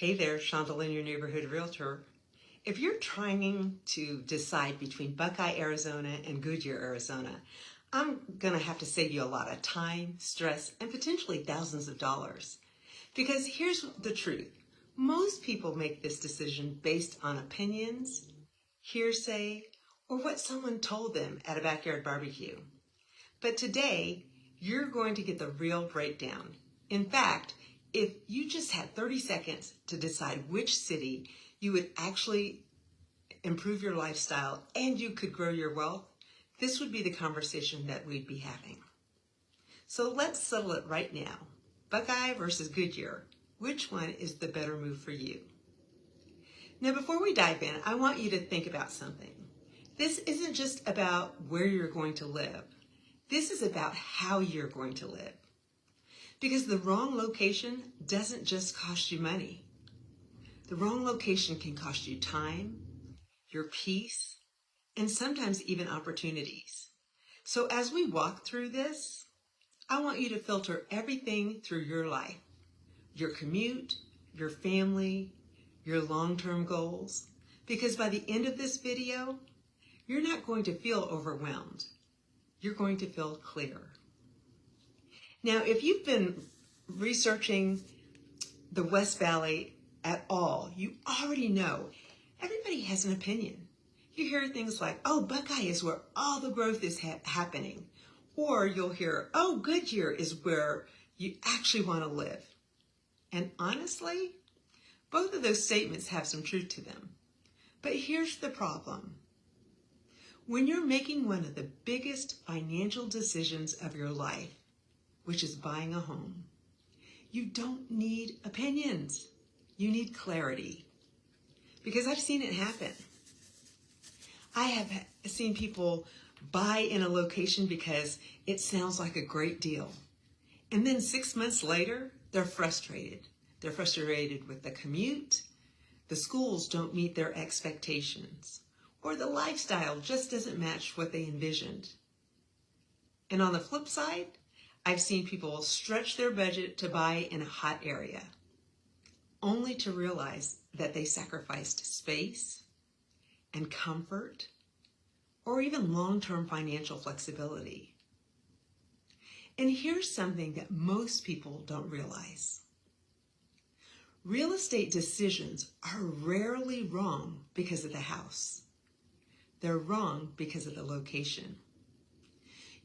Hey there, Shonda, your neighborhood realtor. If you're trying to decide between Buckeye, Arizona and Goodyear, Arizona, I'm going to have to save you a lot of time, stress, and potentially thousands of dollars. Because here's the truth. Most people make this decision based on opinions, hearsay, or what someone told them at a backyard barbecue. But today, you're going to get the real breakdown. In fact, if you just had 30 seconds to decide which city you would actually improve your lifestyle and you could grow your wealth, this would be the conversation that we'd be having. So let's settle it right now. Buckeye versus Goodyear. Which one is the better move for you? Now, before we dive in, I want you to think about something. This isn't just about where you're going to live. This is about how you're going to live. Because the wrong location doesn't just cost you money. The wrong location can cost you time, your peace, and sometimes even opportunities. So as we walk through this, I want you to filter everything through your life, your commute, your family, your long-term goals, because by the end of this video, you're not going to feel overwhelmed. You're going to feel clear. Now, if you've been researching the West Valley at all, you already know everybody has an opinion. You hear things like, oh, Buckeye is where all the growth is happening. Or you'll hear, oh, Goodyear is where you actually want to live. And honestly, both of those statements have some truth to them. But here's the problem. When you're making one of the biggest financial decisions of your life, which is buying a home, you don't need opinions. You need clarity. Because I've seen it happen. I have seen people buy in a location because it sounds like a great deal. And then 6 months later, they're frustrated. They're frustrated with the commute, the schools don't meet their expectations, or the lifestyle just doesn't match what they envisioned. And on the flip side, I've seen people stretch their budget to buy in a hot area, only to realize that they sacrificed space and comfort, or even long-term financial flexibility. And here's something that most people don't realize. Real estate decisions are rarely wrong because of the house. They're wrong because of the location.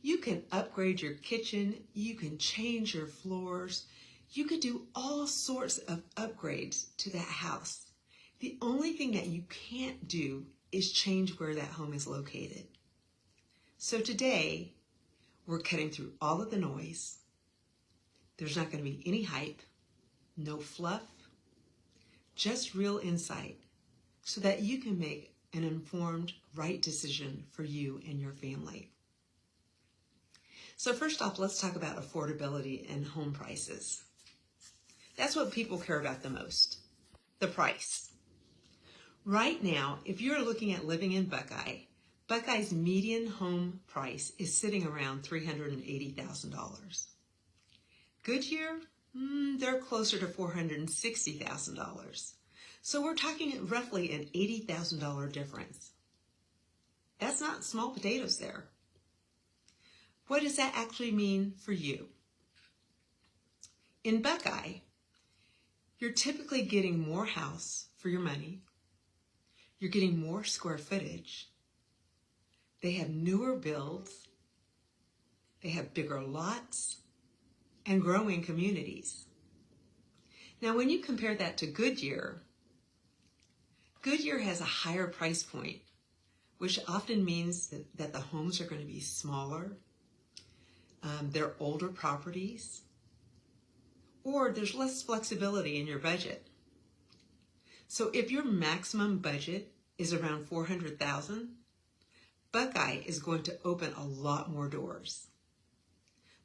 You can upgrade your kitchen, you can change your floors, you could do all sorts of upgrades to that house. The only thing that you can't do is change where that home is located. So today, we're cutting through all of the noise. There's not going to be any hype, no fluff, just real insight so that you can make an informed, right decision for you and your family. So first off, let's talk about affordability and home prices. That's what people care about the most, the price. Right now, if you're looking at living in Buckeye, Buckeye's median home price is sitting around $380,000. Goodyear, they're closer to $460,000. So we're talking roughly an $80,000 difference. That's not small potatoes there. What does that actually mean for you? In Buckeye, you're typically getting more house for your money. You're getting more square footage. They have newer builds. They have bigger lots and growing communities. Now, when you compare that to Goodyear, Goodyear has a higher price point, which often means that the homes are going to be smaller. They're older properties, or there's less flexibility in your budget. So if your maximum budget is around $400,000, Buckeye is going to open a lot more doors.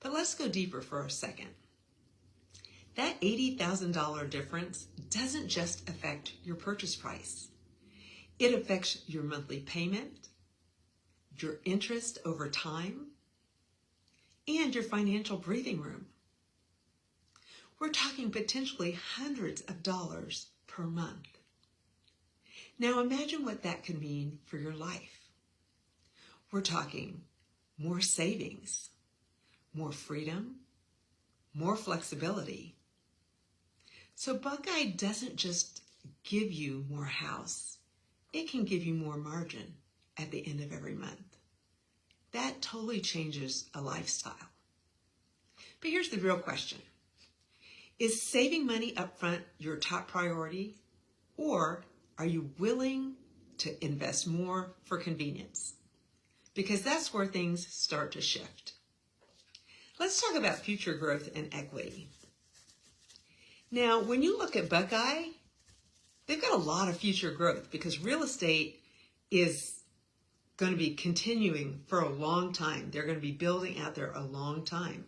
But let's go deeper for a second. That $80,000 difference doesn't just affect your purchase price. It affects your monthly payment, your interest over time, and your financial breathing room. We're talking potentially hundreds of dollars per month. Now imagine what that could mean for your life. We're talking more savings, more freedom, more flexibility. So Buckeye doesn't just give you more house. It can give you more margin at the end of every month. That totally changes a lifestyle. But here's the real question. Is saving money up front your top priority, or are you willing to invest more for convenience? Because that's where things start to shift. Let's talk about future growth and equity. Now, when you look at Buckeye, they've got a lot of future growth because real estate is going to be continuing for a long time. They're going to be building out there a long time.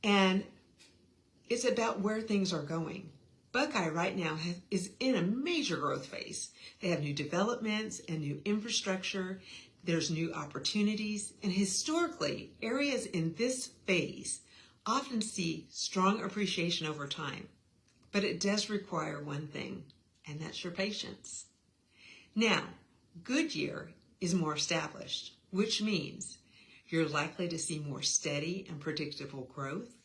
And it's about where things are going. Buckeye right now is in a major growth phase. They have new developments and new infrastructure. There's new opportunities. And historically, areas in this phase often see strong appreciation over time. But it does require one thing, and that's your patience. Now, Goodyear is more established, which means you're likely to see more steady and predictable growth,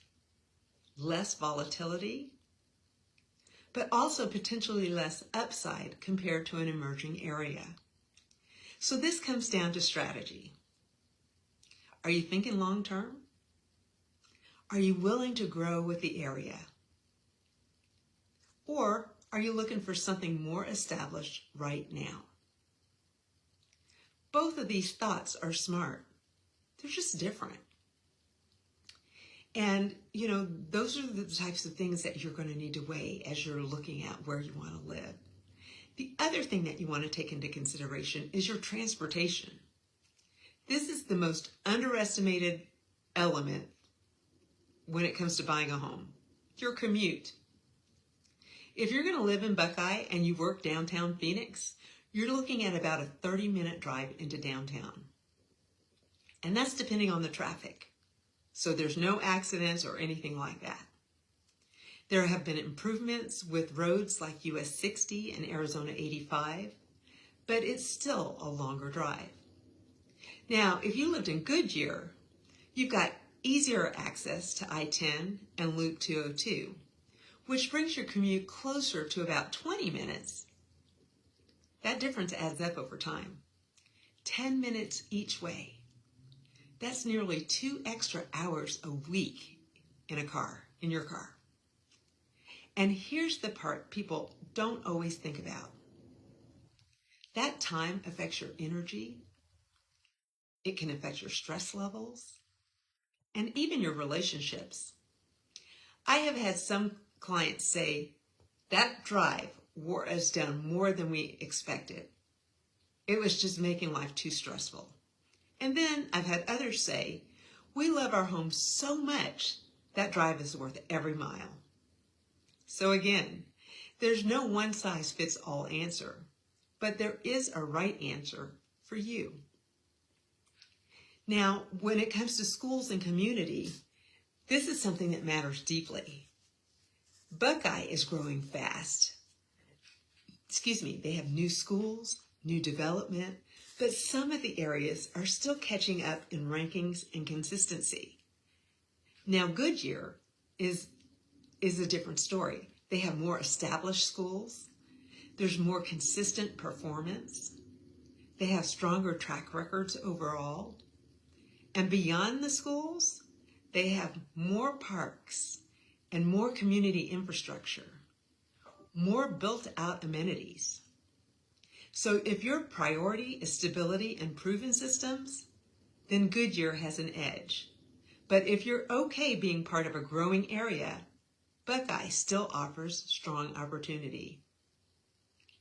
less volatility, but also potentially less upside compared to an emerging area. So this comes down to strategy. Are you thinking long term? Are you willing to grow with the area? Or are you looking for something more established right now? Both of these thoughts are smart. They're just different. And, those are the types of things that you're going to need to weigh as you're looking at where you want to live. The other thing that you want to take into consideration is your transportation. This is the most underestimated element when it comes to buying a home, your commute. If you're going to live in Buckeye and you work downtown Phoenix, you're looking at about a 30-minute drive into downtown. And that's depending on the traffic. So there's no accidents or anything like that. There have been improvements with roads like US 60 and Arizona 85, but it's still a longer drive. Now, if you lived in Goodyear, you've got easier access to I-10 and Loop 202, which brings your commute closer to about 20 minutes. That difference adds up over time. 10 minutes each way. That's nearly 2 extra hours a week in your car. And here's the part people don't always think about. That time affects your energy. It can affect your stress levels and even your relationships. I have had some clients say, that drive wore us down more than we expected. It was just making life too stressful. And then I've had others say, we love our home so much, that drive is worth every mile. So again, there's no one-size-fits-all answer, but there is a right answer for you. Now, when it comes to schools and community, this is something that matters deeply. Buckeye is growing fast. They have new schools, new development, but some of the areas are still catching up in rankings and consistency. Now, Goodyear is a different story. They have more established schools. There's more consistent performance. They have stronger track records overall. And beyond the schools, they have more parks and more community infrastructure, more built-out amenities. So if your priority is stability and proven systems, then Goodyear has an edge. But if you're okay being part of a growing area, Buckeye still offers strong opportunity.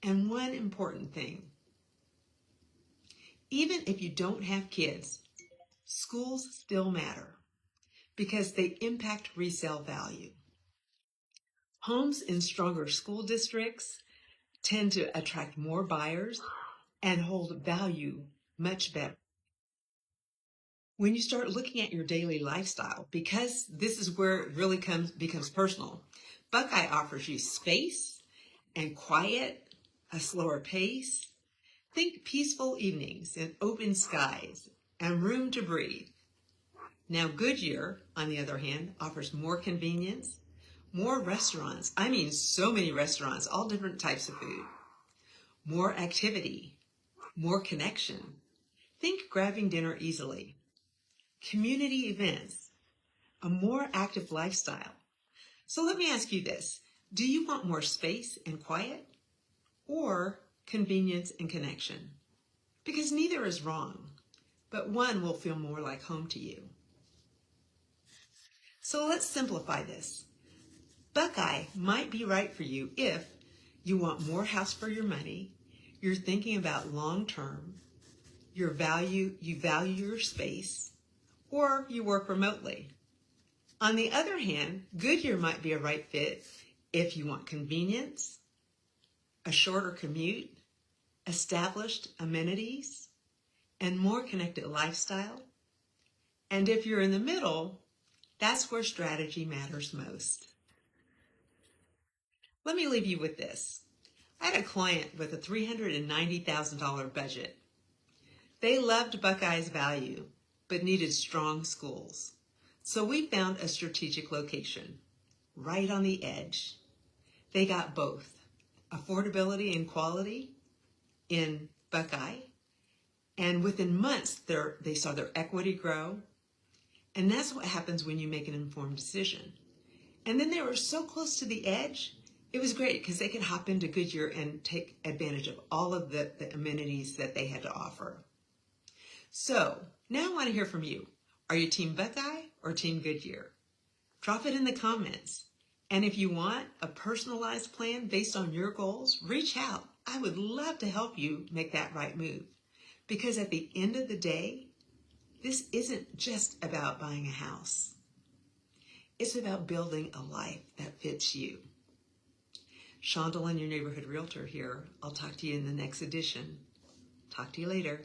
And one important thing, even if you don't have kids, schools still matter because they impact resale value. Homes in stronger school districts tend to attract more buyers and hold value much better. When you start looking at your daily lifestyle, because this is where it really becomes personal, Buckeye offers you space and quiet, a slower pace. Think peaceful evenings and open skies and room to breathe. Now, Goodyear, on the other hand, offers more convenience, more restaurants. I mean, so many restaurants, all different types of food. More activity, more connection. Think grabbing dinner easily. Community events, a more active lifestyle. So let me ask you this. Do you want more space and quiet or convenience and connection? Because neither is wrong, but one will feel more like home to you. So let's simplify this. Buckeye might be right for you if you want more house for your money, you're thinking about long term, you value your space, or you work remotely. On the other hand, Goodyear might be a right fit if you want convenience, a shorter commute, established amenities, and more connected lifestyle. And if you're in the middle, that's where strategy matters most. Let me leave you with this. I had a client with a $390,000 budget. They loved Buckeye's value, but needed strong schools. So we found a strategic location, right on the edge. They got both affordability and quality in Buckeye, and within months they saw their equity grow. And that's what happens when you make an informed decision. And then they were so close to the edge, it was great because they could hop into Goodyear and take advantage of all of the amenities that they had to offer. So now I want to hear from you. Are you Team Buckeye or Team Goodyear? Drop it in the comments. And if you want a personalized plan based on your goals, reach out. I would love to help you make that right move. Because at the end of the day, this isn't just about buying a house. It's about building a life that fits you. Shondell, your neighborhood realtor here. I'll talk to you in the next edition. Talk to you later.